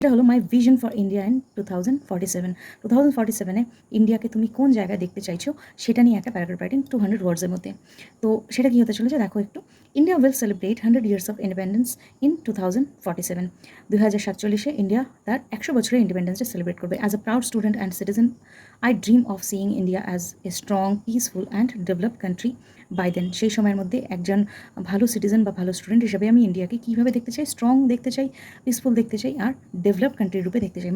এটা হলো মাই vision for India in 2047। 2047-এ ইন্ডিয়াকে তুমি কোন জায়গায় দেখতে চাইছো সেটা নিয়ে একটা প্যারাগ্রাফ রাইটিং 200 ওয়ার্ডসের মধ্যে। তো সেটা কি হতে চলেছে দেখো একটু। India will celebrate 100 years of independence in 2047। 2047-এ ইন্ডিয়া তার 100 বছরের ইন্ডিপেন্ডেন্সটা সেলিব্রেট করবে। As a proud student and citizen I dream of seeing India as a strong, peaceful and developed country by then. সেই সময়ের মধ্যে একজন ভালো সিটিজেন বা ভালো স্টুডেন্ট হিসেবে আমি ইন্ডিয়াকে কীভাবে দেখতে চাই, স্ট্রং দেখতে চাই, পিসফুল দেখতে চাই আর ডেভেলপ কান্ট্রির রূপে দেখতে চাই।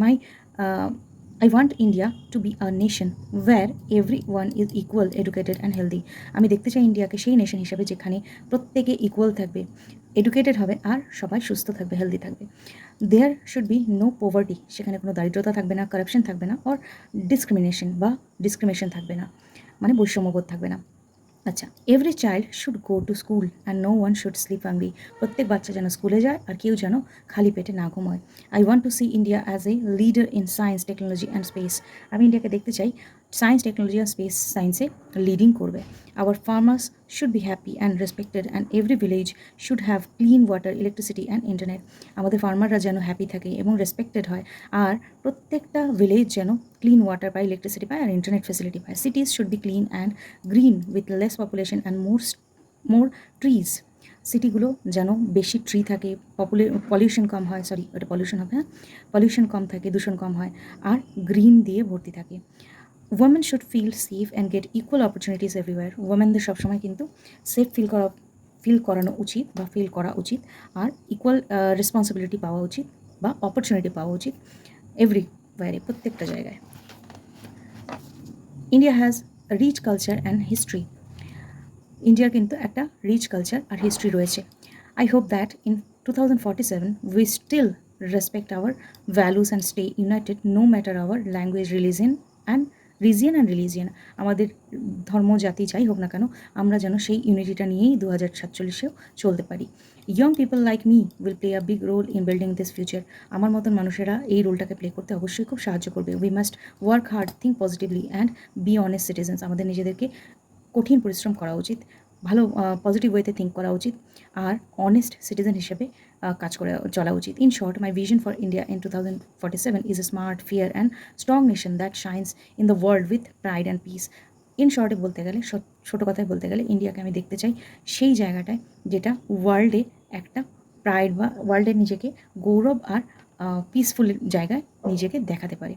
I want India to be a nation where everyone is equal, educated and healthy. আমি দেখতে চাই ইন্ডিয়াকে সেই নেশন হিসাবে যেখানে প্রত্যেকে ইকুয়াল থাকবে, এডুকেটেড হবে আর সবাই সুস্থ থাকবে, হেলদি থাকবে। There should be no poverty, সেখানে কোনো দারিদ্রতা থাকবে না, কারাপশন থাকবে না, অর ডিসক্রিমিনেশন থাকবে না, মানে বৈষম্যবোধ থাকবে না। আচ্ছা, every child should go to school and no one should sleep hungry. প্রত্যেক বাচ্চা যেন স্কুলে যায় আর কেউ যেন খালি পেটে না ঘুমায়। I want to see India as a leader in science, technology and space. আমি ইন্ডিয়াকে দেখতে চাই সায়েন্স, টেকনোলজি আর স্পেস সায়েন্সে লিডিং করবে। Our farmers should be happy and respected and every village should have clean water, electricity and internet. আমাদের ফার্মাররা যেন হ্যাপি থাকে এবং রেসপেক্টেড হয় আর প্রত্যেকটা ভিলেজ যেন ক্লিন ওয়াটার পায়, ইলেকট্রিসিটি পায় আর ইন্টারনেট ফেসিলিটি পায়। Cities should be clean and green with less population and more trees. সিটিগুলো যেন বেশি ট্রি থাকে, পলিউশন কম হয়, সরি ওটা পলিউশন হবে, হ্যাঁ, পলিউশন কম থাকে, দূষণ কম হয় আর গ্রিন দিয়ে ভর্তি থাকে। Women should feel safe and get equal opportunities everywhere. ওমেনদের সবসময় কিন্তু সেফ ফিল করানো উচিত বা ফিল করা উচিত আর ইকুয়াল রেসপন্সিবিলিটি পাওয়া উচিত বা অপরচুনিটি পাওয়া উচিত এভরিওয়্যারে, প্রত্যেকটা জায়গায়। India has rich culture and history. ইন্ডিয়ার কিন্তু একটা রিচ কালচার আর হিস্ট্রি রয়েছে। I hope that in 2047 we still respect our values and stay united no matter our language, religion and religion. আমাদের ধর্ম জাতি যাই হোক না কেন, আমরা যেন সেই ইউনিটিটা নিয়েই 2047-এও চলতে পারি। Young people like me will play a big role in building this future. আমার মতন মানুষেরা এই রোলটাকে প্লে করতে অবশ্যই খুব সাহায্য করবে। We must work hard, think positively and be honest citizens. আমাদের নিজেদেরকে কঠিন পরিশ্রম করা উচিত, ভালো পজিটিভ ওয়েতে থিঙ্ক করা উচিত আর অনেস্ট সিটিজেন হিসেবে কাজ করে চলা উচিত। In short, my vision for India in 2047 is a smart, fair and strong nation that shines in the world with pride and piece. In শর্টে বলতে গেলে, ছোটো কথায় বলতে গেলে, ইন্ডিয়াকে আমি দেখতে চাই সেই জায়গাটায় যেটা ওয়ার্ল্ডে একটা প্রাইড বা ওয়ার্ল্ডে নিজেকে গৌরব আর পিসফুল জায়গায় নিজেকে দেখাতে পারে।